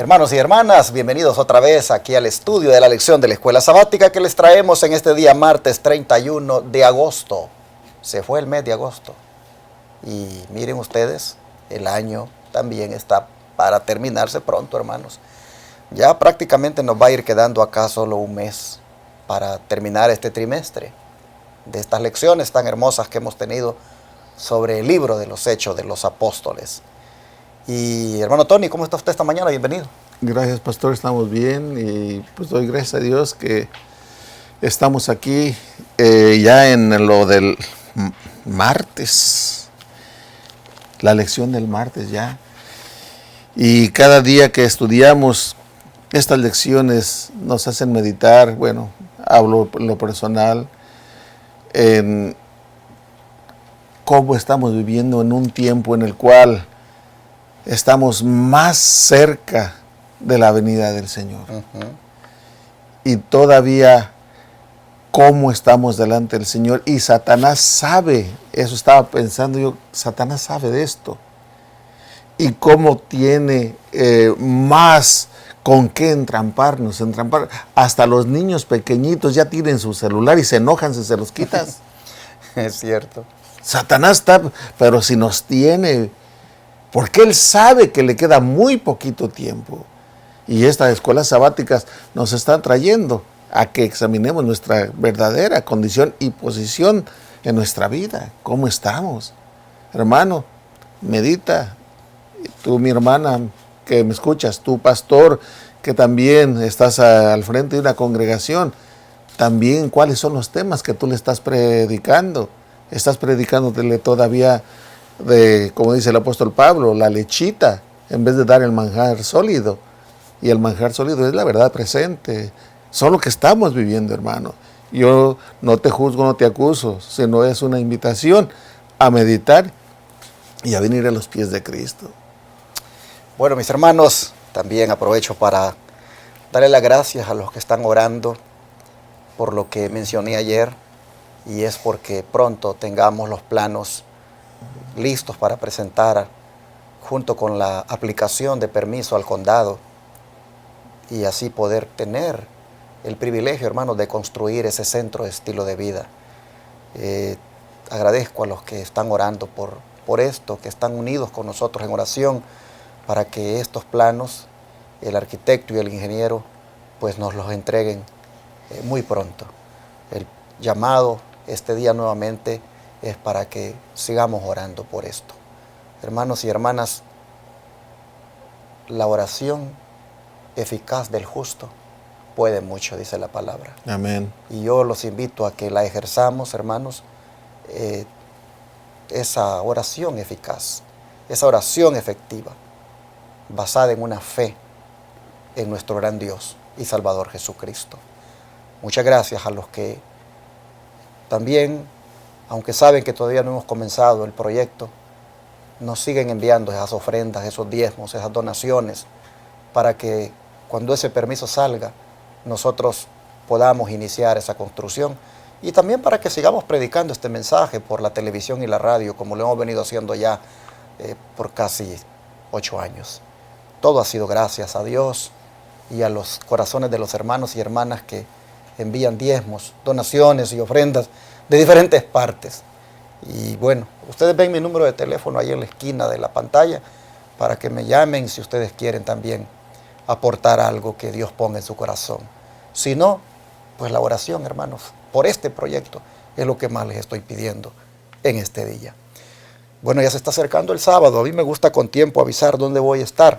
Hermanos y hermanas, bienvenidos otra vez aquí al estudio de la lección de la Escuela Sabática que les traemos en este día martes 31 de agosto. Se fue el mes de agosto y miren ustedes, el año también está para terminarse pronto, hermanos. Ya prácticamente nos va a ir quedando acá solo un mes para terminar este trimestre de estas lecciones tan hermosas que hemos tenido sobre el libro de los Hechos de los Apóstoles. Y hermano Tony, ¿cómo está usted esta mañana? Bienvenido. Gracias, pastor, estamos bien y pues doy gracias a Dios que estamos aquí ya en lo del martes, la lección del martes ya. Y cada día que estudiamos estas lecciones nos hacen meditar, bueno, hablo en lo personal, en cómo estamos viviendo en un tiempo en el cual estamos más cerca de la venida del Señor. Y todavía cómo estamos delante del Señor. Y Satanás sabe, eso estaba pensando yo, Satanás sabe de esto. Y cómo tiene más con qué entramparnos, entrampar. Hasta los niños pequeñitos ya tienen su celular y se enojan si se los quitas. Es cierto. Satanás está, pero si nos tiene, porque él sabe que le queda muy poquito tiempo. Y estas escuelas sabáticas nos están trayendo a que examinemos nuestra verdadera condición y posición en nuestra vida. ¿Cómo estamos? Hermano, medita. Tú, mi hermana, que me escuchas, tú, pastor, que también estás al frente de una congregación, también cuáles son los temas que tú le estás predicando. Estás predicándole todavía de, como dice el apóstol Pablo, la lechita, en vez de dar el manjar sólido. Y el manjar sólido es la verdad presente. Son lo que estamos viviendo, hermano. Yo no te juzgo, no te acuso, sino es una invitación a meditar y a venir a los pies de Cristo. Bueno, mis hermanos, también aprovecho para darle las gracias a los que están orando por lo que mencioné ayer, y es porque pronto tengamos los planos listos para presentar junto con la aplicación de permiso al condado y así poder tener el privilegio, hermanos, de construir ese centro de estilo de vida. Agradezco a los que están orando por esto, que están unidos con nosotros en oración para que estos planos, el arquitecto y el ingeniero, pues nos los entreguen muy pronto. El llamado este día nuevamente es para que sigamos orando por esto. Hermanos y hermanas, la oración eficaz del justo puede mucho, dice la palabra. Amén. Y yo los invito a que la ejerzamos, hermanos, esa oración eficaz, esa oración efectiva, basada en una fe en nuestro gran Dios y Salvador Jesucristo. Muchas gracias a los que también, aunque saben que todavía no hemos comenzado el proyecto, nos siguen enviando esas ofrendas, esos diezmos, esas donaciones, para que cuando ese permiso salga, nosotros podamos iniciar esa construcción y también para que sigamos predicando este mensaje por la televisión y la radio, como lo hemos venido haciendo ya por casi 8 años. Todo ha sido gracias a Dios y a los corazones de los hermanos y hermanas que envían diezmos, donaciones y ofrendas de diferentes partes. Y bueno, ustedes ven mi número de teléfono ahí en la esquina de la pantalla para que me llamen si ustedes quieren también aportar algo que Dios ponga en su corazón. Si no, pues la oración, hermanos, por este proyecto es lo que más les estoy pidiendo en este día. Bueno, ya se está acercando el sábado. A mí me gusta con tiempo avisar dónde voy a estar.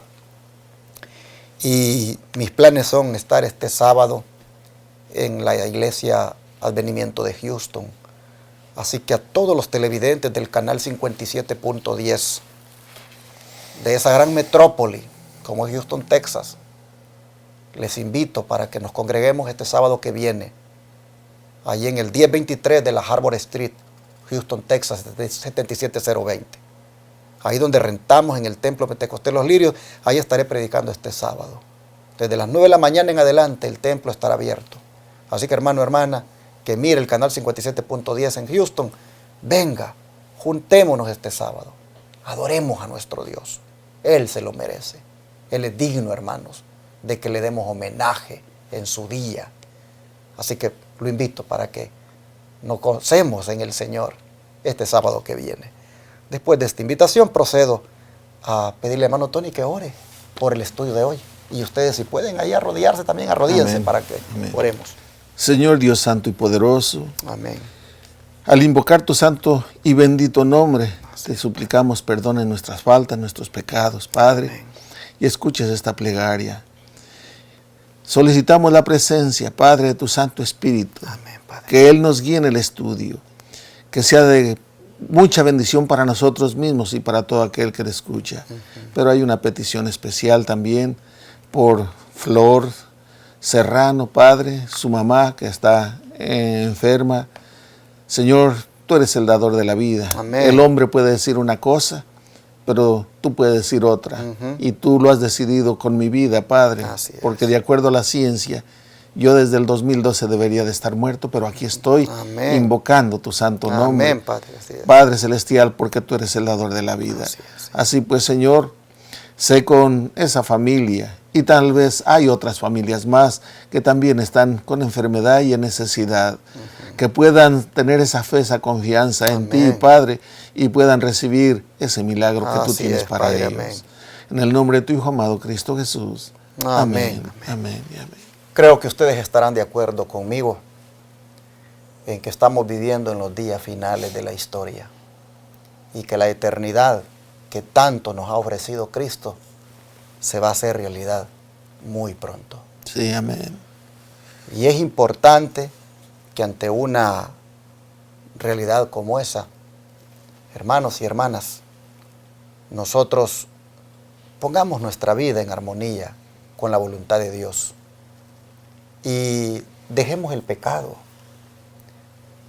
Y mis planes son estar este sábado en la iglesia Advenimiento de Houston. Así que a todos los televidentes del canal 57.10 de esa gran metrópoli como es Houston, Texas, les invito para que nos congreguemos este sábado que viene, allí en el 1023 de la Harbor Street, Houston, Texas, 77020. Ahí donde rentamos en el Templo Pentecostés Los Lirios, ahí estaré predicando este sábado. Desde las 9 de la mañana en adelante el templo estará abierto. Así que hermano, hermana, que mire el canal 57.10 en Houston, venga, juntémonos este sábado, adoremos a nuestro Dios. Él se lo merece. Él es digno, hermanos, de que le demos homenaje en su día. Así que lo invito para que nos gocemos en el Señor este sábado que viene. Después de esta invitación procedo a pedirle a hermano Tony que ore por el estudio de hoy. Y ustedes, si pueden ahí arrodillarse, también arrodíllense. Amén. Para que oremos. Señor Dios santo y poderoso, amén. Al invocar tu santo y bendito nombre, te suplicamos perdón en nuestras faltas, nuestros pecados, Padre, amén. Y escuches esta plegaria. Solicitamos la presencia, Padre, de tu Santo Espíritu, amén, Padre. Que Él nos guíe en el estudio, que sea de mucha bendición para nosotros mismos y para todo aquel que le escucha. Pero hay una petición especial también por Flor Serrano, Padre, su mamá que está enferma. Señor, tú eres el dador de la vida. Amén. El hombre puede decir una cosa, pero tú puedes decir otra. Y tú lo has decidido con mi vida, Padre, porque de acuerdo a la ciencia, yo desde el 2012 debería de estar muerto, pero aquí estoy, amén, invocando tu santo nombre. Amén, Padre. Padre Celestial, porque tú eres el dador de la vida. Así pues, Señor, sé con esa familia, y tal vez hay otras familias más que también están con enfermedad y en necesidad, que puedan tener esa fe, esa confianza en ti, Padre, y puedan recibir ese milagro que tú tienes para Padre, ellos. Amén. En el nombre de tu Hijo amado, Cristo Jesús. Amén. Amén. Amén. Creo que ustedes estarán de acuerdo conmigo en que estamos viviendo en los días finales de la historia y que la eternidad que tanto nos ha ofrecido Cristo se va a hacer realidad muy pronto. Sí, amén. Y es importante que ante una realidad como esa, hermanos y hermanas, nosotros pongamos nuestra vida en armonía con la voluntad de Dios. Y dejemos el pecado.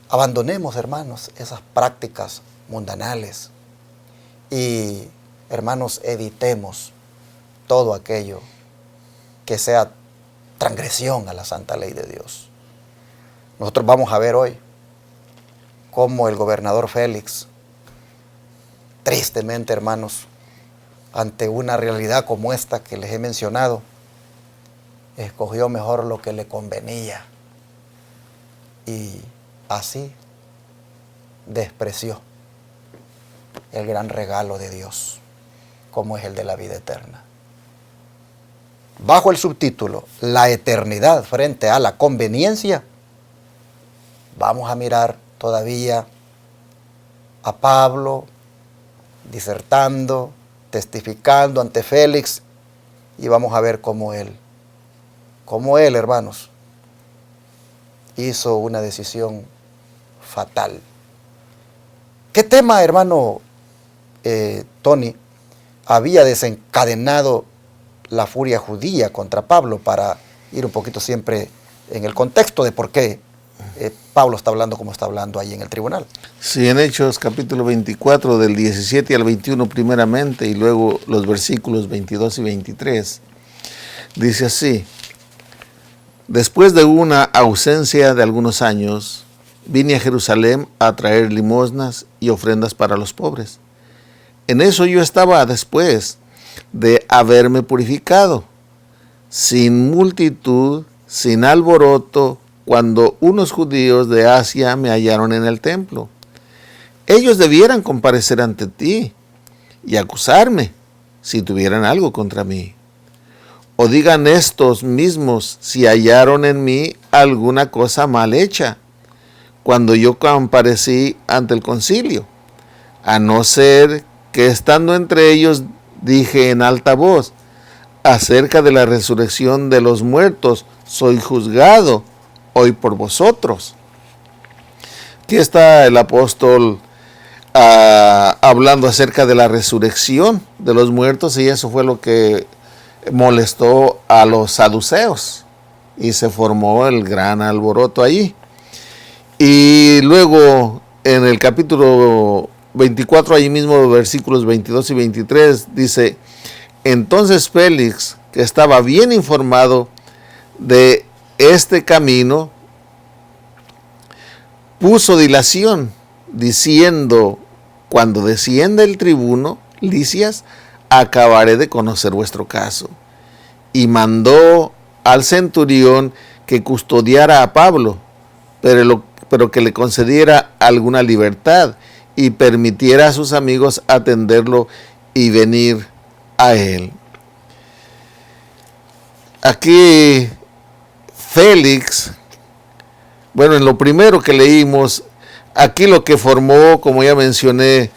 Abandonemos, hermanos, esas prácticas mundanales. Y, hermanos, evitemos todo aquello que sea transgresión a la santa ley de Dios. Nosotros vamos a ver hoy cómo el gobernador Félix, tristemente, hermanos, ante una realidad como esta que les he mencionado, escogió mejor lo que le convenía y así despreció el gran regalo de Dios, como es el de la vida eterna. Bajo el subtítulo La eternidad frente a la conveniencia, vamos a mirar todavía a Pablo disertando, testificando ante Félix, y vamos a ver cómo él, hermanos, hizo una decisión fatal. ¿Qué tema, hermano Tony, había desencadenado la furia judía contra Pablo, para ir un poquito siempre en el contexto de por qué Pablo está hablando como está hablando ahí en el tribunal? Sí, en Hechos capítulo 24, del 17 al 21 primeramente, y luego los versículos 22 y 23, dice así: Después de una ausencia de algunos años, vine a Jerusalén a traer limosnas y ofrendas para los pobres. En eso yo estaba después de haberme purificado, sin multitud, sin alboroto, cuando unos judíos de Asia me hallaron en el templo. Ellos debieran comparecer ante ti y acusarme si tuvieran algo contra mí. O digan estos mismos si hallaron en mí alguna cosa mal hecha, cuando yo comparecí ante el concilio, a no ser que estando entre ellos dije en alta voz: acerca de la resurrección de los muertos soy juzgado hoy por vosotros. Aquí está el apóstol hablando acerca de la resurrección de los muertos, y eso fue lo que molestó a los saduceos y se formó el gran alboroto ahí. Y luego en el capítulo 24, ahí mismo versículos 22 y 23, dice: entonces Félix, que estaba bien informado de este camino, puso dilación, diciendo: cuando descienda el tribuno Lisias, acabaré de conocer vuestro caso. Y mandó al centurión que custodiara a Pablo, pero que le concediera alguna libertad y permitiera a sus amigos atenderlo y venir a él. Aquí Félix, bueno, en lo primero que leímos, aquí lo que formó, como ya mencioné,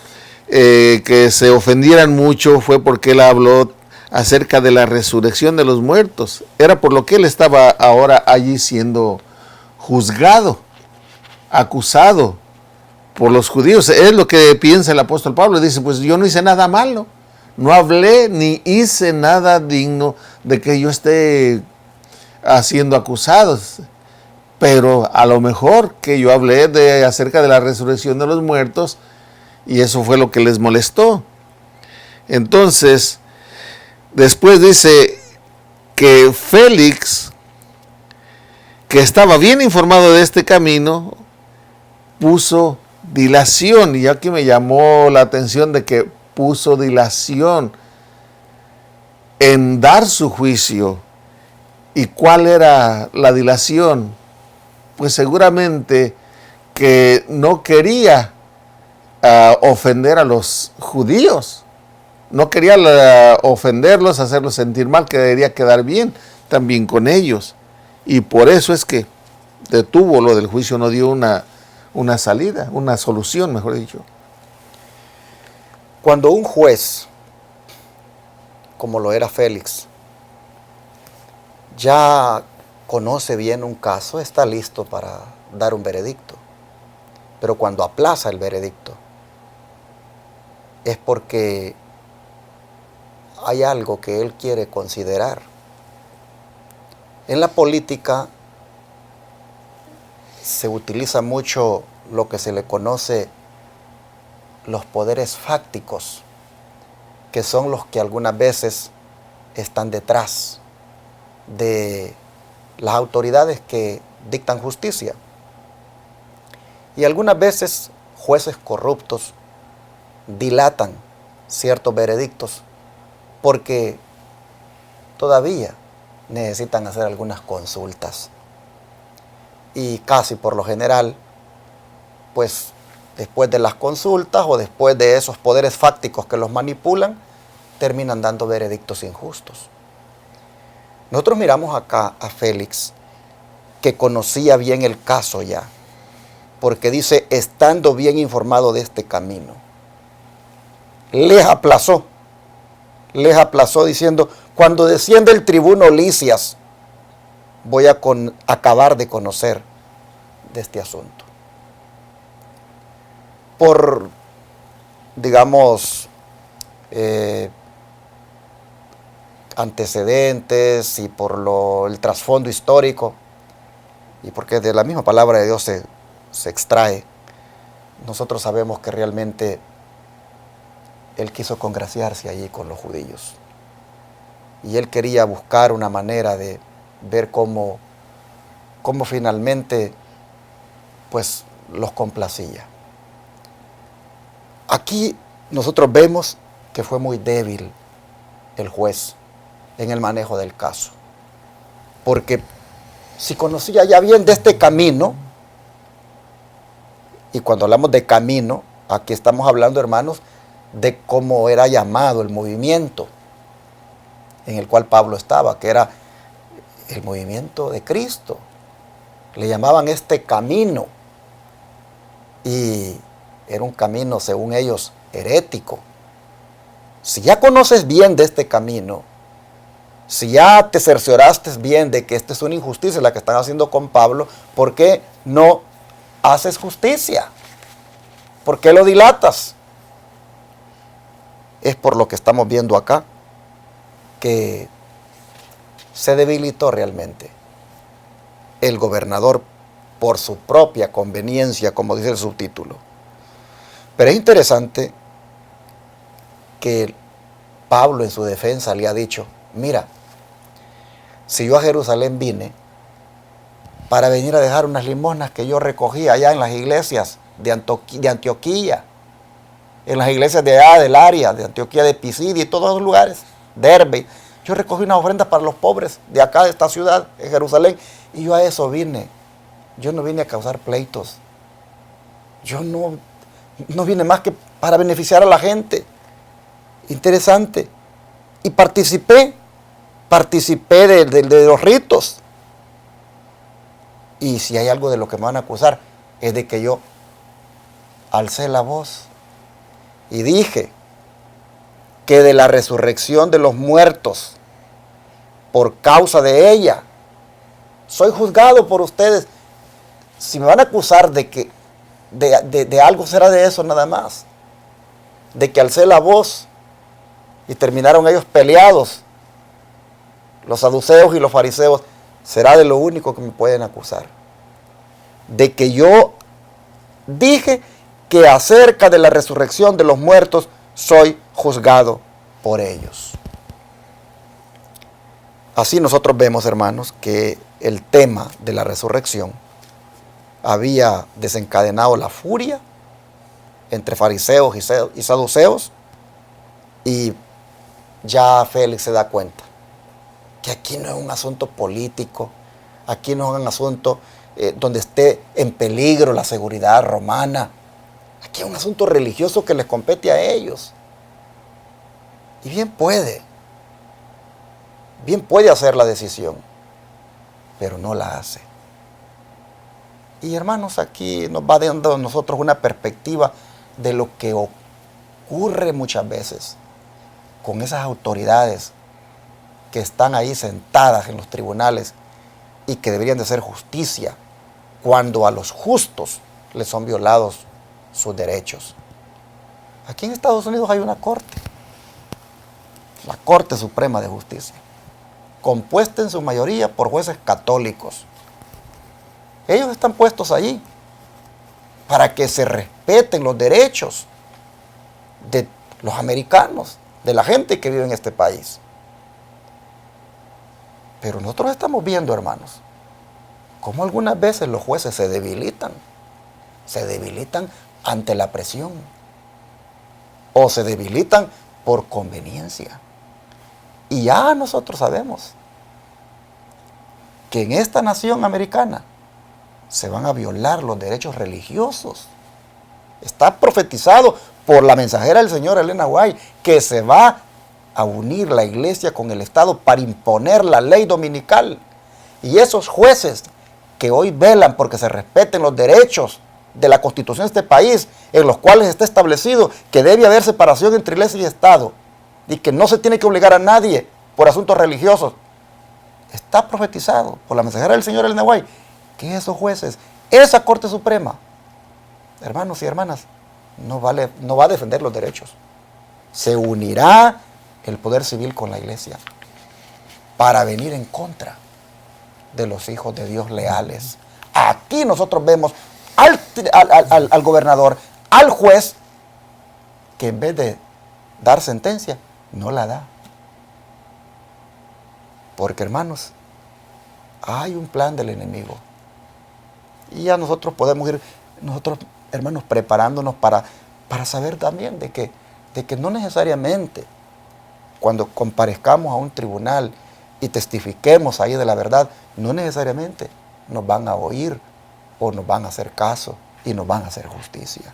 que se ofendieran mucho fue porque él habló acerca de la resurrección de los muertos. Era por lo que él estaba ahora allí siendo juzgado, acusado por los judíos. Es lo que piensa el apóstol Pablo. Dice, pues yo no hice nada malo, no hablé ni hice nada digno de que yo esté siendo acusado. Pero a lo mejor que yo hablé acerca de la resurrección de los muertos, y eso fue lo que les molestó. Entonces, después dice que Félix, que estaba bien informado de este camino, puso dilación. Y aquí me llamó la atención de que puso dilación en dar su juicio. ¿Y cuál era la dilación? Pues seguramente que no quería ofender a los judíos. No quería ofenderlos, hacerlos sentir mal, que debería quedar bien también con ellos. Y por eso es que detuvo lo del juicio, no dio una salida, una solución, mejor dicho. Cuando un juez, como lo era Félix, ya conoce bien un caso, está listo para dar un veredicto. Pero cuando aplaza el veredicto, es porque hay algo que él quiere considerar. En la política se utiliza mucho lo que se le conoce los poderes fácticos, que son los que algunas veces están detrás de las autoridades que dictan justicia. Y algunas veces jueces corruptos dilatan ciertos veredictos porque todavía necesitan hacer algunas consultas. Y casi por lo general, pues después de las consultas o después de esos poderes fácticos que los manipulan, terminan dando veredictos injustos. Nosotros miramos acá a Félix, que conocía bien el caso ya, porque dice, estando bien informado de este camino, les aplazó diciendo, cuando desciende el tribuno Lisias, voy a acabar de conocer de este asunto. Por, digamos, antecedentes y por el trasfondo histórico, y porque de la misma palabra de Dios se extrae, nosotros sabemos que realmente él quiso congraciarse allí con los judíos. Y él quería buscar una manera de ver cómo finalmente pues los complacía. Aquí nosotros vemos que fue muy débil el juez en el manejo del caso. Porque si conocía ya bien de este camino, y cuando hablamos de camino, aquí estamos hablando, hermanos, de cómo era llamado el movimiento en el cual Pablo estaba, que era el movimiento de Cristo. Le llamaban este camino, y era un camino, según ellos, herético. Si ya conoces bien de este camino, si ya te cercioraste bien de que esta es una injusticia la que están haciendo con Pablo, ¿por qué no haces justicia? ¿Por qué lo dilatas? Es por lo que estamos viendo acá, que se debilitó realmente el gobernador por su propia conveniencia, como dice el subtítulo. Pero es interesante que Pablo en su defensa le ha dicho, mira, si yo a Jerusalén vine para venir a dejar unas limosnas que yo recogí allá en las iglesias de Antioquía, en las iglesias de allá, del área, de Antioquía de Pisidia y todos los lugares, Derbe. Yo recogí unas ofrendas para los pobres de acá, de esta ciudad, en Jerusalén, y yo a eso vine. Yo no vine a causar pleitos. Yo no vine más que para beneficiar a la gente. Interesante. Y participé de los ritos. Y si hay algo de lo que me van a acusar, es de que yo alcé la voz y dije que de la resurrección de los muertos, por causa de ella, soy juzgado por ustedes. Si me van a acusar de que de algo, será de eso nada más. De que alcé la voz y terminaron ellos peleados, los saduceos y los fariseos, será de lo único que me pueden acusar. De que yo dije que acerca de la resurrección de los muertos soy juzgado por ellos. Así nosotros vemos, hermanos, que el tema de la resurrección había desencadenado la furia entre fariseos y saduceos, y ya Félix se da cuenta que aquí no es un asunto político, aquí no es un asunto donde esté en peligro la seguridad romana, aquí es un asunto religioso que les compete a ellos. Y bien puede hacer la decisión, pero no la hace. Y hermanos, aquí nos va dando a nosotros una perspectiva de lo que ocurre muchas veces con esas autoridades que están ahí sentadas en los tribunales y que deberían de hacer justicia cuando a los justos les son violados sus derechos. Aquí en Estados Unidos hay una corte, la Corte Suprema de Justicia, compuesta en su mayoría por jueces católicos. Ellos están puestos allí para que se respeten los derechos de los americanos, de la gente que vive en este país. Pero nosotros estamos viendo, hermanos, cómo algunas veces los jueces se debilitan ante la presión, o se debilitan por conveniencia. Y ya nosotros sabemos que en esta nación americana se van a violar los derechos religiosos. Está profetizado por la mensajera del Señor, Elena White, que se va a unir la iglesia con el Estado para imponer la ley dominical. Y esos jueces que hoy velan porque se respeten los derechos de la Constitución de este país, en los cuales está establecido que debe haber separación entre iglesia y Estado, y que no se tiene que obligar a nadie por asuntos religiosos, está profetizado por la mensajera del Señor Elena White, que esos jueces, esa Corte Suprema, hermanos y hermanas, no va a defender los derechos. Se unirá el poder civil con la iglesia para venir en contra de los hijos de Dios leales. Aquí nosotros vemos al gobernador, al juez, que en vez de dar sentencia, no la da. Porque, hermanos, hay un plan del enemigo. Y ya nosotros podemos ir, hermanos, preparándonos para saber también de que no necesariamente cuando comparezcamos a un tribunal y testifiquemos ahí de la verdad, no necesariamente nos van a oír o nos van a hacer caso y nos van a hacer justicia.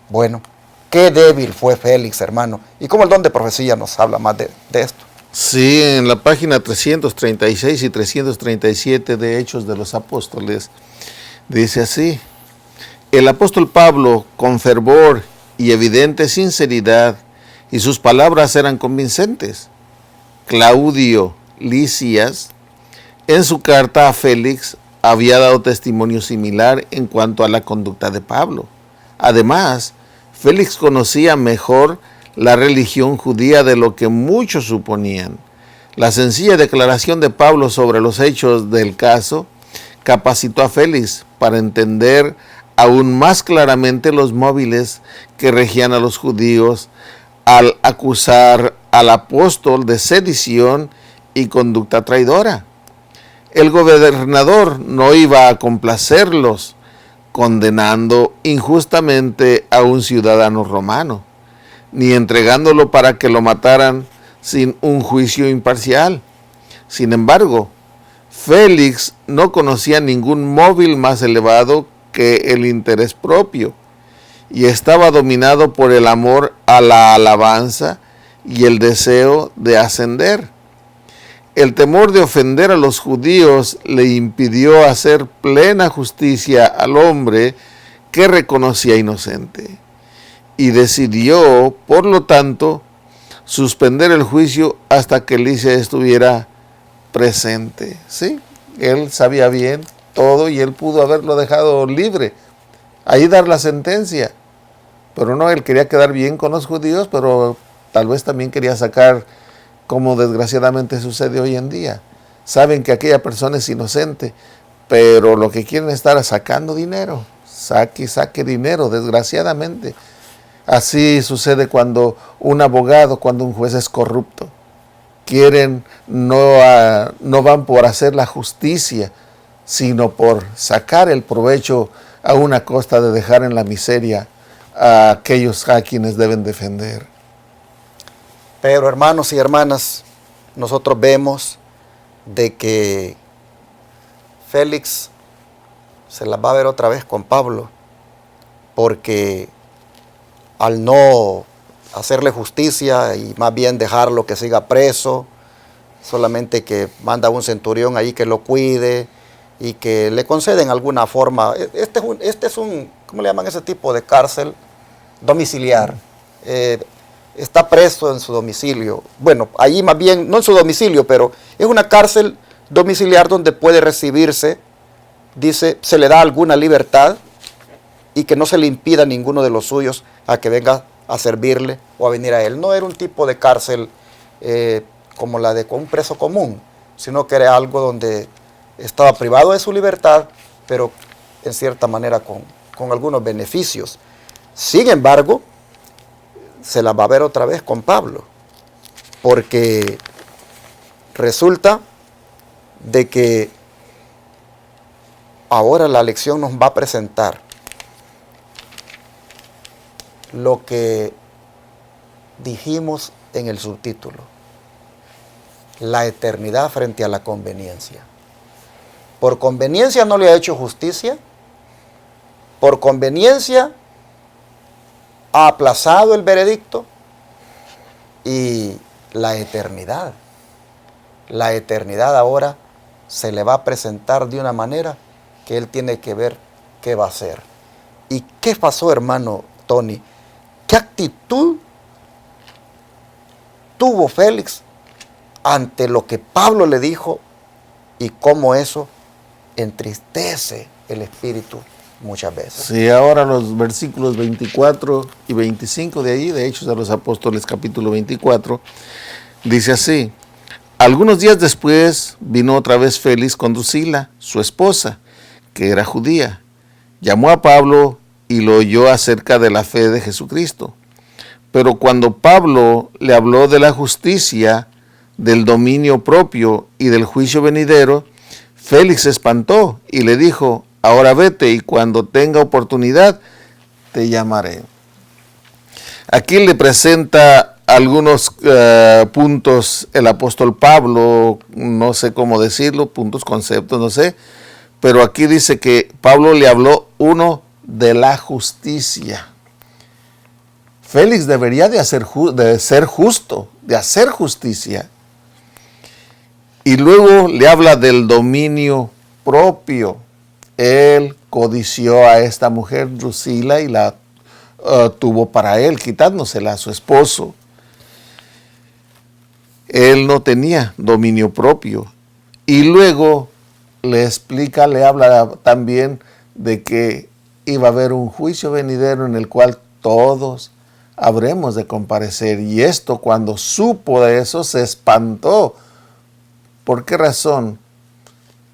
Bueno, qué débil fue Félix, hermano. Y cómo el don de profecía nos habla más de esto. Sí, en la página 336 y 337 de Hechos de los Apóstoles, dice así: el apóstol Pablo, con fervor y evidente sinceridad, y sus palabras eran convincentes. Claudio Lisias, en su carta a Félix, había dado testimonio similar en cuanto a la conducta de Pablo. Además, Félix conocía mejor la religión judía de lo que muchos suponían. La sencilla declaración de Pablo sobre los hechos del caso capacitó a Félix para entender aún más claramente los móviles que regían a los judíos al acusar al apóstol de sedición y conducta traidora. El gobernador no iba a complacerlos condenando injustamente a un ciudadano romano. ni entregándolo para que lo mataran sin un juicio imparcial. Sin embargo, Félix no conocía ningún móvil más elevado que el interés propio, y estaba dominado por el amor a la alabanza y el deseo de ascender. El temor de ofender a los judíos le impidió hacer plena justicia al hombre que reconocía inocente, y decidió, por lo tanto, suspender el juicio hasta que Lisias estuviera presente. Sí, él sabía bien todo y él pudo haberlo dejado libre, ahí dar la sentencia, pero no, él quería quedar bien con los judíos, pero tal vez también quería sacar, como desgraciadamente sucede hoy en día. Saben que aquella persona es inocente, pero lo que quieren es estar sacando dinero, saque dinero, desgraciadamente. Así sucede cuando un abogado, cuando un juez es corrupto. Quieren, no van por hacer la justicia, sino por sacar el provecho a una costa de dejar en la miseria a aquellos a quienes deben defender. Pero hermanos y hermanas, nosotros vemos de que Félix se las va a ver otra vez con Pablo, porque al no hacerle justicia y más bien dejarlo que siga preso, solamente que manda un centurión ahí que lo cuide y que le conceden alguna forma. Este es un, ¿cómo le llaman ese tipo de cárcel? Domiciliar. Está preso en su domicilio. Bueno, allí más bien, no en su domicilio, pero es una cárcel domiciliar donde puede recibirse, dice, se le da alguna libertad y que no se le impida a ninguno de los suyos a que venga a servirle o a venir a él. No era un tipo de cárcel como la de un preso común, sino que era algo donde estaba privado de su libertad, pero en cierta manera con algunos beneficios. Sin embargo, se la va a ver otra vez con Pablo, porque resulta de que ahora la lección nos va a presentar lo que dijimos en el subtítulo, la eternidad frente a la conveniencia. Por conveniencia no le ha hecho justicia, por conveniencia ha aplazado el veredicto, y la eternidad ahora se le va a presentar de una manera que él tiene que ver qué va a hacer. ¿Y qué pasó, hermano Tony? ¿Qué actitud tuvo Félix ante lo que Pablo le dijo y cómo eso entristece el espíritu muchas veces? Sí, ahora los versículos 24 y 25 de ahí, de Hechos de los Apóstoles, capítulo 24, dice así: algunos días después vino otra vez Félix con Drusila, su esposa, que era judía. Llamó a Pablo y lo oyó acerca de la fe de Jesucristo. Pero cuando Pablo le habló de la justicia, del dominio propio y del juicio venidero, Félix se espantó y le dijo: ahora vete, y cuando tenga oportunidad te llamaré. Aquí le presenta algunos puntos el apóstol Pablo, no sé cómo decirlo, puntos, conceptos, no sé, pero aquí dice que Pablo le habló de la justicia. Félix debería de ser justo, de hacer justicia. Y luego le habla del dominio propio. Él codició a esta mujer Drusila y la tuvo para él, quitándosela a su esposo. Él no tenía dominio propio. Y luego le habla también de que iba a haber un juicio venidero en el cual todos habremos de comparecer. Y esto, cuando supo de eso, se espantó. ¿Por qué razón?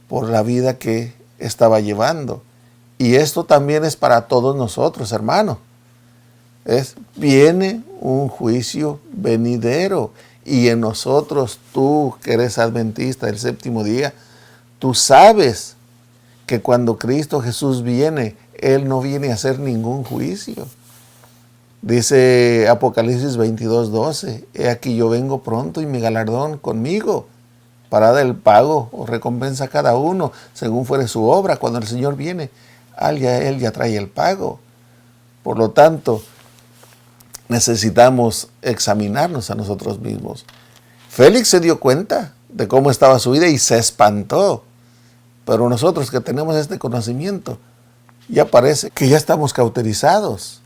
Por la vida que estaba llevando. Y esto también es para todos nosotros, hermano. Viene un juicio venidero. Y en nosotros, tú que eres adventista del séptimo día, tú sabes que cuando Cristo Jesús viene, Él no viene a hacer ningún juicio. Dice Apocalipsis 22:12, he aquí yo vengo pronto y mi galardón conmigo para dar el pago o recompensa a cada uno según fuere su obra. Cuando el Señor viene, él ya trae el pago. Por lo tanto, necesitamos examinarnos a nosotros mismos. Félix se dio cuenta de cómo estaba su vida y se espantó. Pero nosotros que tenemos este conocimiento, ya parece que ya estamos cauterizados,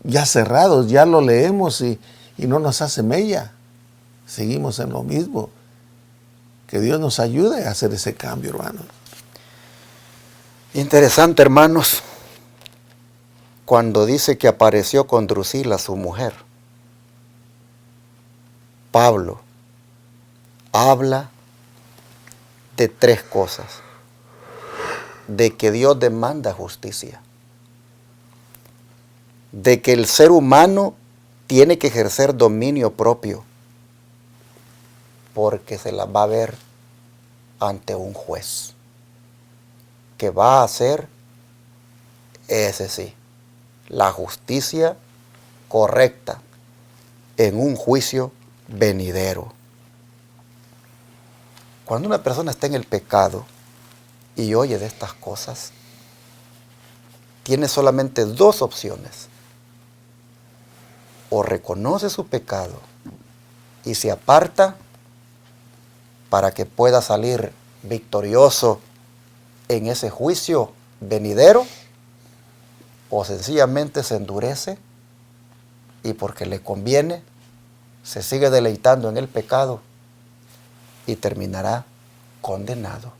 ya cerrados, ya lo leemos y no nos hace mella. Seguimos en lo mismo. Que Dios nos ayude a hacer ese cambio, hermanos. Interesante, hermanos, cuando dice que apareció con Drusila, su mujer. Pablo habla de tres cosas. De que Dios demanda justicia. De que el ser humano tiene que ejercer dominio propio. Porque se la va a ver ante un juez. Que va a hacer, ese sí, la justicia correcta en un juicio venidero. Cuando una persona está en el pecado y oye de estas cosas, tiene solamente dos opciones. O reconoce su pecado y se aparta para que pueda salir victorioso en ese juicio venidero, o sencillamente se endurece y porque le conviene se sigue deleitando en el pecado y terminará condenado.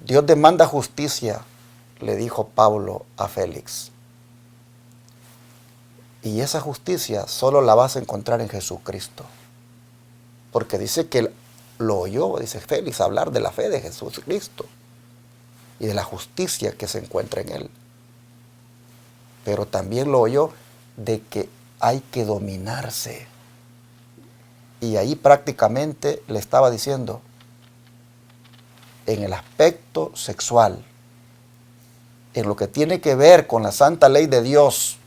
Dios demanda justicia, le dijo Pablo a Félix. Y esa justicia solo la vas a encontrar en Jesucristo. Porque dice que lo oyó, dice Félix, hablar de la fe de Jesucristo y de la justicia que se encuentra en Él. Pero también lo oyó de que hay que dominarse. Y ahí prácticamente le estaba diciendo, en el aspecto sexual, en lo que tiene que ver con la santa ley de Dios,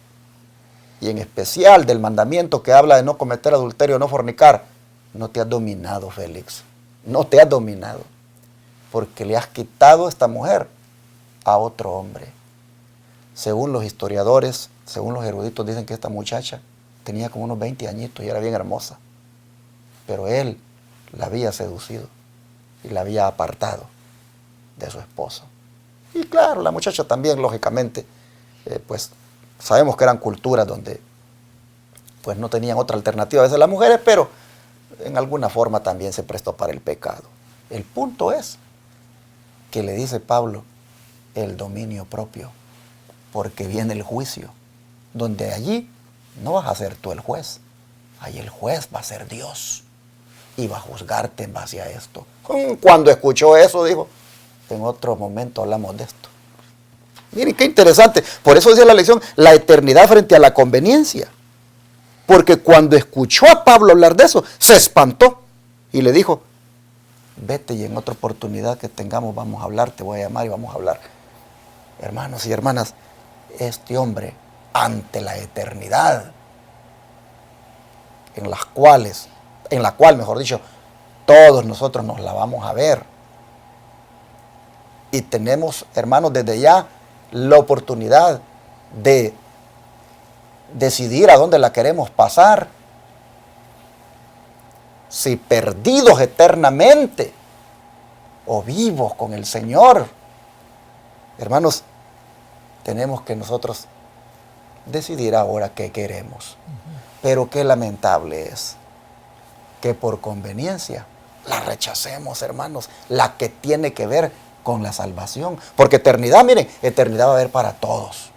y en especial del mandamiento que habla de no cometer adulterio, no fornicar, no te has dominado, Félix. No te has dominado. Porque le has quitado a esta mujer a otro hombre. Según los historiadores, según los eruditos, dicen que esta muchacha tenía como unos 20 añitos y era bien hermosa. Pero él la había seducido y la había apartado de su esposo. Y claro, la muchacha también, lógicamente, pues sabemos que eran culturas donde pues no tenían otra alternativa a veces las mujeres, pero en alguna forma también se prestó para el pecado. El punto es que le dice Pablo, el dominio propio, porque viene el juicio, donde allí no vas a ser tú el juez, ahí el juez va a ser Dios y va a juzgarte en base a esto. Cuando escuchó eso dijo, en otro momento hablamos de esto. Miren qué interesante, por eso decía la lección, la eternidad frente a la conveniencia. Porque cuando escuchó a Pablo hablar de eso, se espantó y le dijo, vete y en otra oportunidad que tengamos vamos a hablar, te voy a llamar y vamos a hablar. Hermanos y hermanas, este hombre ante la eternidad, en la cual, mejor dicho, todos nosotros nos la vamos a ver. Y tenemos, hermanos, desde ya la oportunidad de decidir a dónde la queremos pasar. Si perdidos eternamente o vivos con el Señor. Hermanos, tenemos que nosotros decidir ahora qué queremos. Pero qué lamentable es que por conveniencia la rechacemos, hermanos, la que tiene que ver con la salvación. Porque eternidad, miren, eternidad va a haber para todos.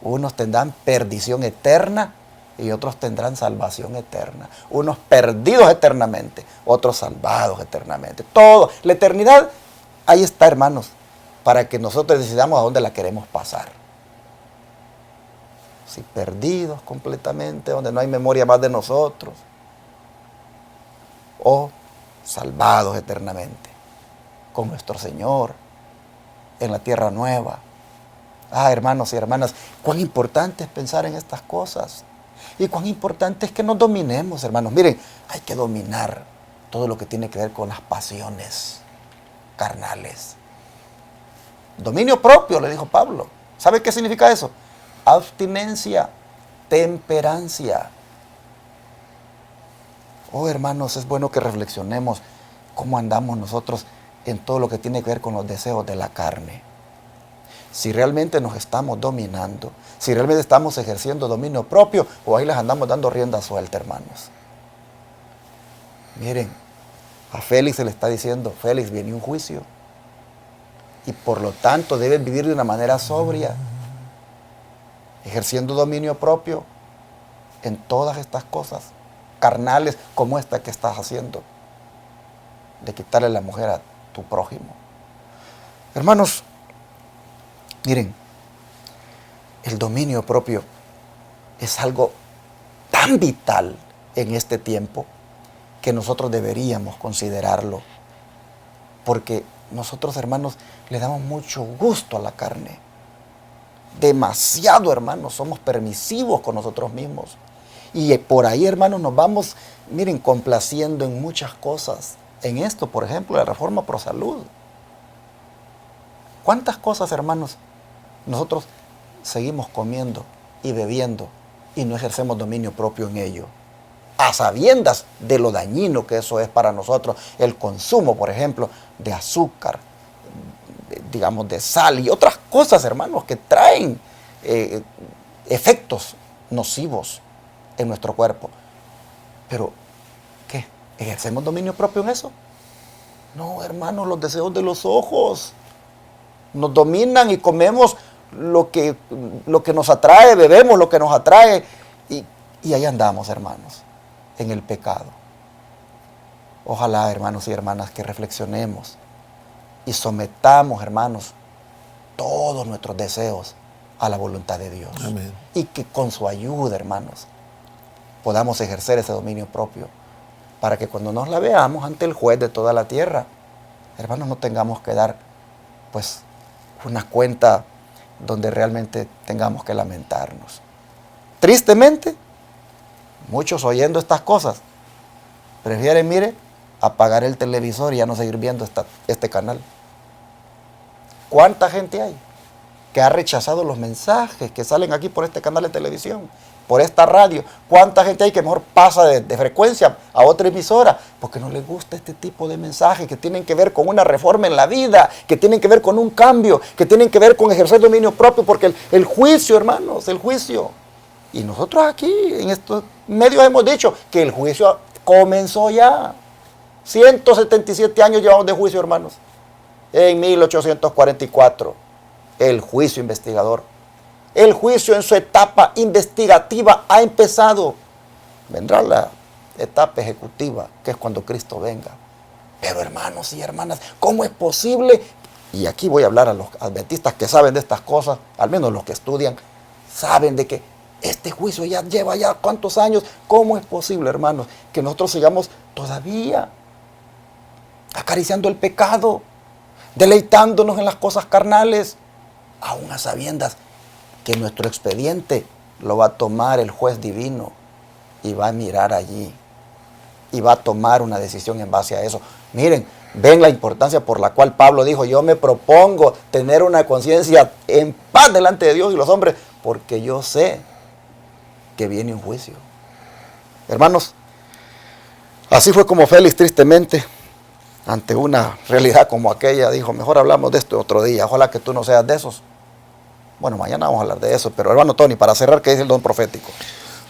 Unos tendrán perdición eterna y otros tendrán salvación eterna. Unos perdidos eternamente, otros salvados eternamente. Todo, la eternidad, ahí está, hermanos, para que nosotros decidamos a dónde la queremos pasar. Si perdidos completamente, donde no hay memoria más de nosotros, o salvados eternamente con nuestro Señor en la tierra nueva, Hermanos y hermanas, cuán importante es pensar en estas cosas. Y cuán importante es que nos dominemos, hermanos. Miren, hay que dominar todo lo que tiene que ver con las pasiones carnales. Dominio propio, le dijo Pablo. ¿Sabe qué significa eso? Abstinencia, temperancia. Oh, hermanos, es bueno que reflexionemos cómo andamos nosotros en todo lo que tiene que ver con los deseos de la carne. Si realmente nos estamos dominando, si realmente estamos ejerciendo dominio propio, o ahí les andamos dando rienda suelta, hermanos. Miren, a Félix se le está diciendo, Félix, viene un juicio. Y por lo tanto deben vivir de una manera sobria, ejerciendo dominio propio en todas estas cosas carnales como esta que estás haciendo, de quitarle la mujer a tu prójimo. Hermanos, miren, el dominio propio es algo tan vital en este tiempo que nosotros deberíamos considerarlo, porque nosotros, hermanos, le damos mucho gusto a la carne. Demasiado, hermanos, somos permisivos con nosotros mismos. Y por ahí, hermanos, nos vamos, miren, complaciendo en muchas cosas. En esto, por ejemplo, la reforma pro salud. ¿Cuántas cosas, hermanos, nosotros seguimos comiendo y bebiendo y no ejercemos dominio propio en ello? A sabiendas de lo dañino que eso es para nosotros, el consumo, por ejemplo, de azúcar, digamos, de sal y otras cosas, hermanos, que traen efectos nocivos en nuestro cuerpo. Pero, ¿qué? ¿Ejercemos dominio propio en eso? No, hermanos, los deseos de los ojos nos dominan y comemos lo que nos atrae, bebemos lo que nos atrae y ahí andamos, hermanos, en el pecado. Ojalá, hermanos y hermanas, que reflexionemos y sometamos, hermanos, todos nuestros deseos a la voluntad de Dios. Amén. Y que con su ayuda, hermanos, podamos ejercer ese dominio propio para que cuando nos la veamos ante el juez de toda la tierra, hermanos, no tengamos que dar, pues, una cuenta donde realmente tengamos que lamentarnos. Tristemente, muchos oyendo estas cosas prefieren, mire, apagar el televisor y ya no seguir viendo este canal. ¿Cuánta gente hay que ha rechazado los mensajes que salen aquí por este canal de televisión, por esta radio? ¿Cuánta gente hay que mejor pasa de frecuencia a otra emisora porque no les gusta este tipo de mensajes que tienen que ver con una reforma en la vida, que tienen que ver con un cambio, que tienen que ver con ejercer dominio propio? Porque el juicio, hermanos, el juicio. Y nosotros aquí en estos medios hemos dicho que el juicio comenzó ya. 177 años llevamos de juicio, hermanos. En 1844, el juicio investigador. El juicio en su etapa investigativa ha empezado. Vendrá la etapa ejecutiva, que es cuando Cristo venga. Pero, hermanos y hermanas, ¿cómo es posible? Y aquí voy a hablar a los adventistas que saben de estas cosas, al menos los que estudian, saben de que este juicio ya lleva ya cuántos años. ¿Cómo es posible, hermanos, que nosotros sigamos todavía acariciando el pecado, deleitándonos en las cosas carnales, aún a sabiendas que nuestro expediente lo va a tomar el juez divino y va a mirar allí y va a tomar una decisión en base a eso? Miren, ven la importancia por la cual Pablo dijo: yo me propongo tener una conciencia en paz delante de Dios y los hombres, porque yo sé que viene un juicio. Hermanos, así fue como Félix, tristemente, ante una realidad como aquella, dijo: mejor hablamos de esto otro día, ojalá que tú no seas de esos. Bueno, mañana vamos a hablar de eso, pero hermano Tony, para cerrar, ¿qué dice el don profético?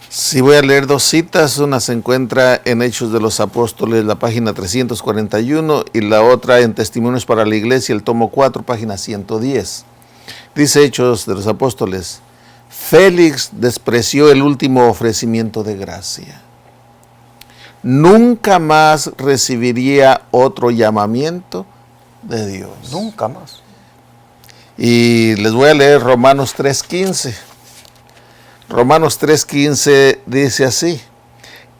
Sí, voy a leer dos citas. Una se encuentra en Hechos de los Apóstoles, la página 341, y la otra en Testimonios para la Iglesia, el tomo 4, página 110. Dice Hechos de los Apóstoles: Félix despreció el último ofrecimiento de gracia. Nunca más recibiría otro llamamiento de Dios. Nunca más. Y les voy a leer Romanos 3:15. Romanos 3:15 dice así: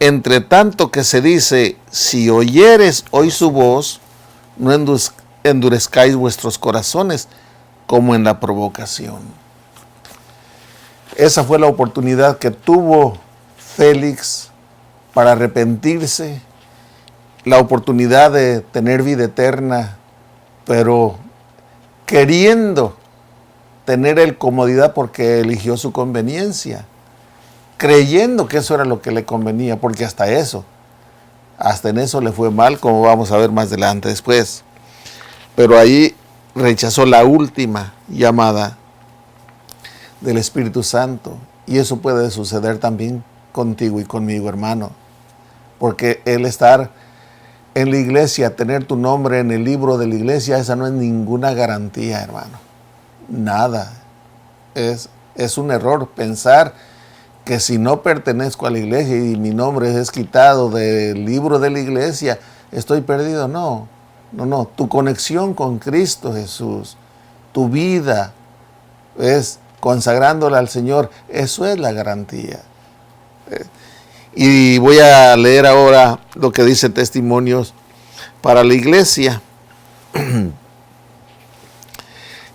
entre tanto que se dice, si oyeres hoy su voz, no endurezcáis vuestros corazones como en la provocación. esa fue la oportunidad que tuvo Félix para arrepentirse, la oportunidad de tener vida eterna, pero queriendo tener el comodidad porque eligió su conveniencia, creyendo que eso era lo que le convenía, porque hasta en eso le fue mal, como vamos a ver más adelante después. Pero ahí rechazó la última llamada del Espíritu Santo, y eso puede suceder también contigo y conmigo, hermano, porque el estar en la iglesia, tener tu nombre en el libro de la iglesia, esa no es ninguna garantía, hermano. Nada. Es un error pensar que si no pertenezco a la iglesia y mi nombre es quitado del libro de la iglesia, estoy perdido. No. Tu conexión con Cristo Jesús, tu vida es consagrándola al Señor, eso es la garantía. Y voy a leer ahora lo que dice Testimonios para la Iglesia.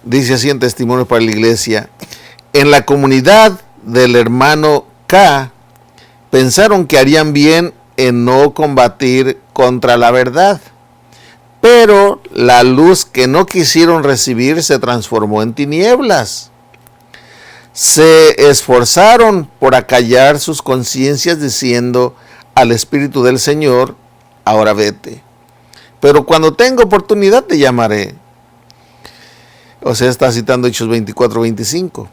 Dice así en Testimonios para la Iglesia: en la comunidad del hermano K pensaron que harían bien en no combatir contra la verdad, pero la luz que no quisieron recibir se transformó en tinieblas. Se esforzaron por acallar sus conciencias diciendo al Espíritu del Señor: ahora vete, pero cuando tenga oportunidad te llamaré. O sea, está citando Hechos 24-25.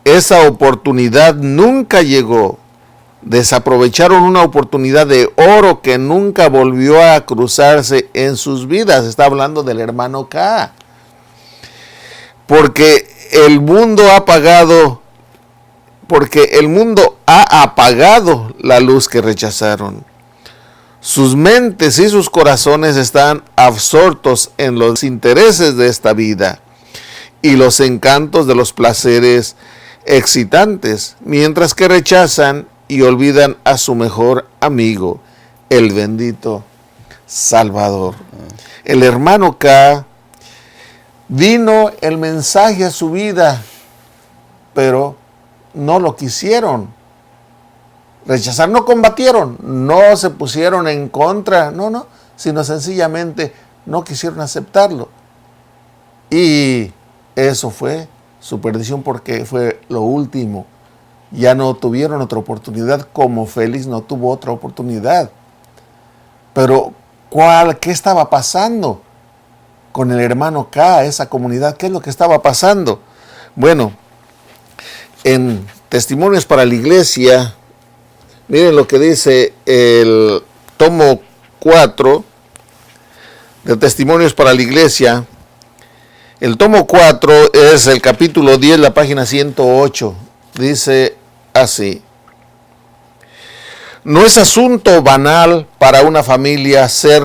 Esa oportunidad nunca llegó. Desaprovecharon una oportunidad de oro que nunca volvió a cruzarse en sus vidas. Está hablando del hermano K. Porque el mundo ha apagado la luz que rechazaron. Sus mentes y sus corazones están absortos en los intereses de esta vida y los encantos de los placeres excitantes, mientras que rechazan y olvidan a su mejor amigo, el bendito Salvador. El hermano K vino el mensaje a su vida, pero no lo quisieron rechazar, no combatieron, no se pusieron en contra, sino sencillamente no quisieron aceptarlo. Y eso fue su perdición, porque fue lo último. Ya no tuvieron otra oportunidad, como Félix no tuvo otra oportunidad. Pero, ¿qué estaba pasando con el hermano K, esa comunidad? ¿Qué es lo que estaba pasando? Bueno, en Testimonios para la Iglesia, miren lo que dice el tomo 4 de Testimonios para la Iglesia. El tomo 4 es el capítulo 10, la página 108. Dice así: no es asunto banal para una familia ser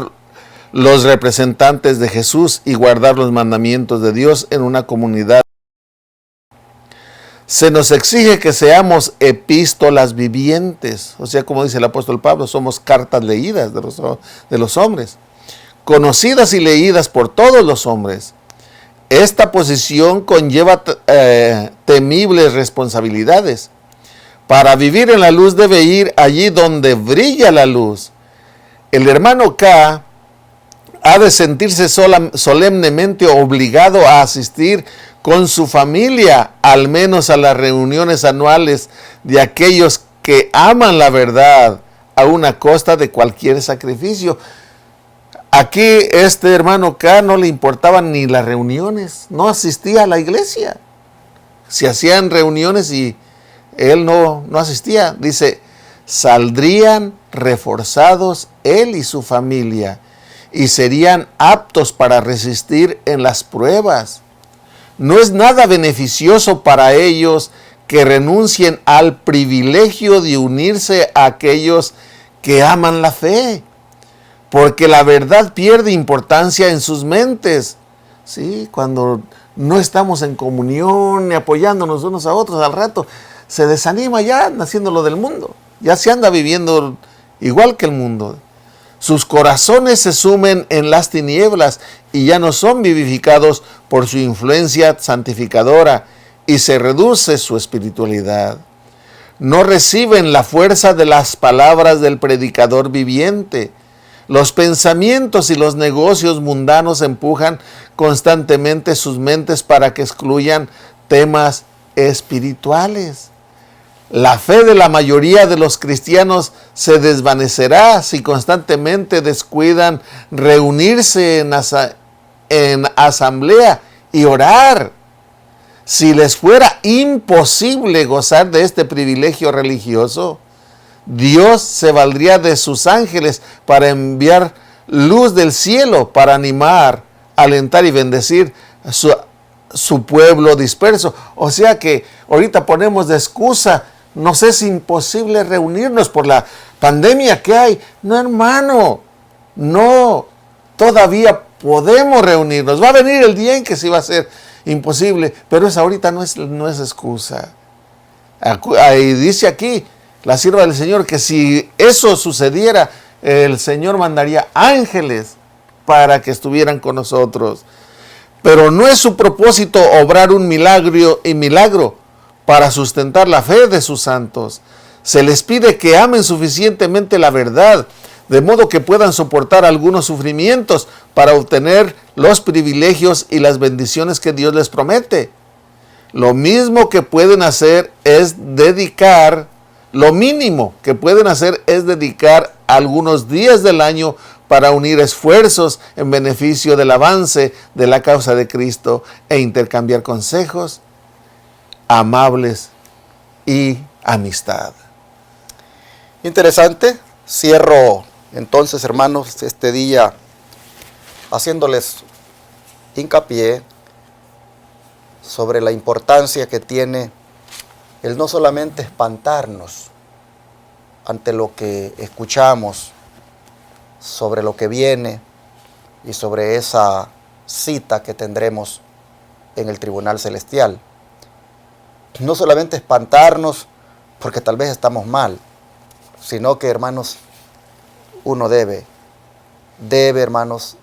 los representantes de Jesús y guardar los mandamientos de Dios en una comunidad. Se nos exige que seamos epístolas vivientes, o sea, como dice el apóstol Pablo, somos cartas leídas de los hombres, conocidas y leídas por todos los hombres. Esta posición conlleva temibles responsabilidades. Para vivir en la luz debe ir allí donde brilla la luz. El hermano K ha de sentirse solemnemente obligado a asistir con su familia, al menos a las reuniones anuales de aquellos que aman la verdad, a una costa de cualquier sacrificio. Aquí este hermano K no le importaban ni las reuniones, no asistía a la iglesia. Se hacían reuniones y él no asistía. Dice, saldrían reforzados él y su familia y serían aptos para resistir en las pruebas. No es nada beneficioso para ellos que renuncien al privilegio de unirse a aquellos que aman la fe, porque la verdad pierde importancia en sus mentes. Sí, cuando no estamos en comunión ni apoyándonos unos a otros, al rato se desanima ya haciendo lo del mundo. Ya se anda viviendo igual que el mundo. Sus corazones se sumen en las tinieblas y ya no son vivificados por su influencia santificadora y se reduce su espiritualidad. no reciben la fuerza de las palabras del predicador viviente. Los pensamientos y los negocios mundanos empujan constantemente sus mentes para que excluyan temas espirituales. La fe de la mayoría de los cristianos se desvanecerá si constantemente descuidan reunirse en asamblea y orar. Si les fuera imposible gozar de este privilegio religioso, Dios se valdría de sus ángeles para enviar luz del cielo para animar, alentar y bendecir su pueblo disperso. O sea que ahorita ponemos de excusa, nos es imposible reunirnos por la pandemia que hay. No, hermano, no, todavía podemos reunirnos. Va a venir el día en que sí va a ser imposible, pero ahorita no es excusa. Ahí dice aquí la sierva del Señor que si eso sucediera, el Señor mandaría ángeles para que estuvieran con nosotros. Pero no es su propósito obrar un milagro para sustentar la fe de sus santos. Se les pide que amen suficientemente la verdad, de modo que puedan soportar algunos sufrimientos para obtener los privilegios y las bendiciones que Dios les promete. Lo mínimo que pueden hacer es dedicar algunos días del año para unir esfuerzos en beneficio del avance de la causa de Cristo e intercambiar consejos amables y amistad. Interesante. Cierro entonces, hermanos, este día haciéndoles hincapié sobre la importancia que tiene el no solamente espantarnos ante lo que escuchamos, sobre lo que viene y sobre esa cita que tendremos en el tribunal celestial. No solamente espantarnos porque tal vez estamos mal, sino que, hermanos, uno debe, hermanos,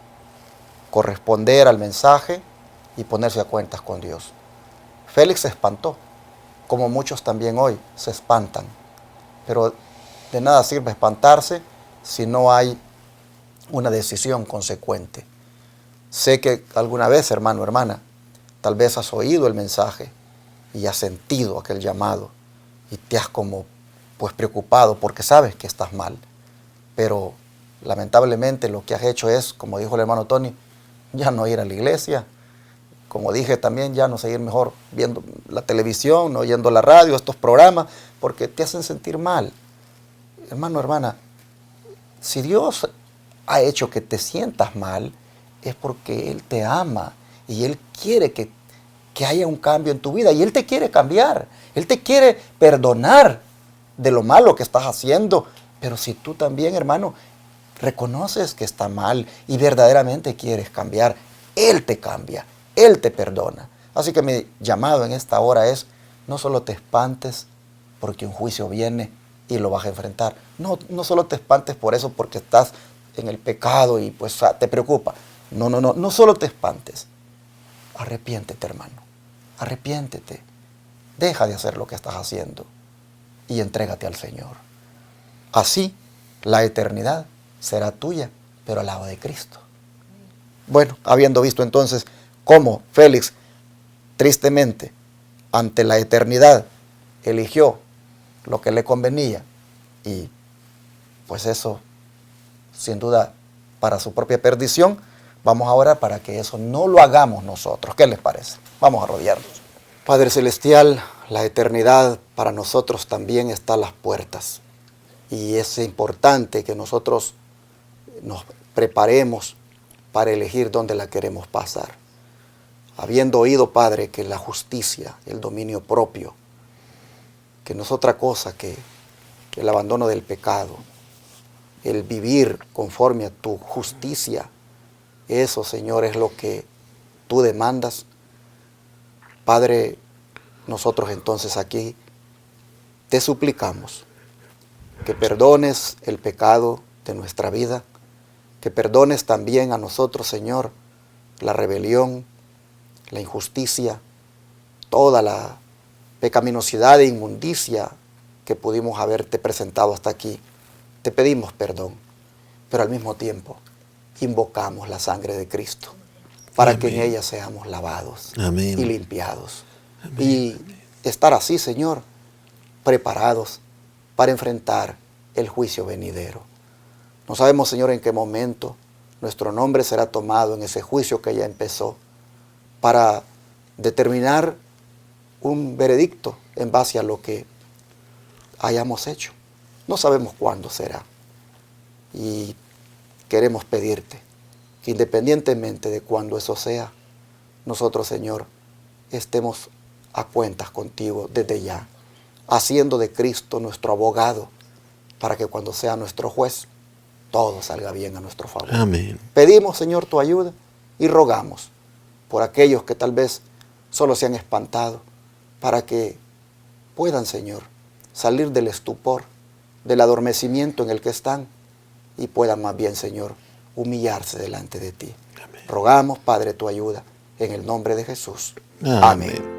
corresponder al mensaje y ponerse a cuentas con Dios. Félix se espantó, como muchos también hoy se espantan, pero de nada sirve espantarse si no hay una decisión consecuente. Sé que alguna vez, hermano, hermana, tal vez has oído el mensaje y has sentido aquel llamado y te has como pues preocupado porque sabes que estás mal, pero lamentablemente lo que has hecho es, como dijo el hermano Tony, ya no ir a la iglesia, como dije también, ya no seguir mejor viendo la televisión, no oyendo la radio, estos programas, porque te hacen sentir mal. Hermano, hermana, si Dios ha hecho que te sientas mal, es porque Él te ama y Él quiere que haya un cambio en tu vida y Él te quiere cambiar, Él te quiere perdonar de lo malo que estás haciendo, pero si tú también, hermano, reconoces que está mal y verdaderamente quieres cambiar, Él te cambia, Él te perdona. Así que mi llamado en esta hora es, no solo te espantes porque un juicio viene y lo vas a enfrentar. No solo te espantes por eso porque estás en el pecado y pues te preocupa. No solo te espantes. Arrepiéntete, hermano. Arrepiéntete. Deja de hacer lo que estás haciendo y entrégate al Señor. Así la eternidad será tuya, pero al lado de Cristo. Bueno, habiendo visto entonces cómo Félix, tristemente, ante la eternidad, eligió lo que le convenía y pues eso, sin duda, para su propia perdición, vamos a orar para que eso no lo hagamos nosotros. ¿Qué les parece? Vamos a rodearnos. Padre Celestial, la eternidad para nosotros también está a las puertas. Y es importante que nosotros nos preparemos para elegir dónde la queremos pasar. Habiendo oído, Padre, que la justicia, el dominio propio, que no es otra cosa que el abandono del pecado, el vivir conforme a tu justicia, eso, Señor, es lo que tú demandas. Padre, nosotros entonces aquí te suplicamos que perdones el pecado de nuestra vida, que perdones también a nosotros, Señor, la rebelión, la injusticia, toda la pecaminosidad e inmundicia que pudimos haberte presentado hasta aquí, te pedimos perdón, pero al mismo tiempo invocamos la sangre de Cristo para Amén. que en ella seamos lavados Amén. y limpiados. Amén. Y estar así, Señor, preparados para enfrentar el juicio venidero. No sabemos, Señor, en qué momento nuestro nombre será tomado en ese juicio que ya empezó para determinar un veredicto en base a lo que hayamos hecho. No sabemos cuándo será. Y queremos pedirte que independientemente de cuándo eso sea, nosotros, Señor, estemos a cuentas contigo desde ya, haciendo de Cristo nuestro abogado, para que cuando sea nuestro juez, todo salga bien a nuestro favor. Amén. Pedimos, Señor, tu ayuda y rogamos por aquellos que tal vez solo se han espantado, para que puedan, Señor, salir del estupor, del adormecimiento en el que están, y puedan más bien, Señor, humillarse delante de ti. Amén. Rogamos, Padre, tu ayuda, en el nombre de Jesús. Amén. Amén.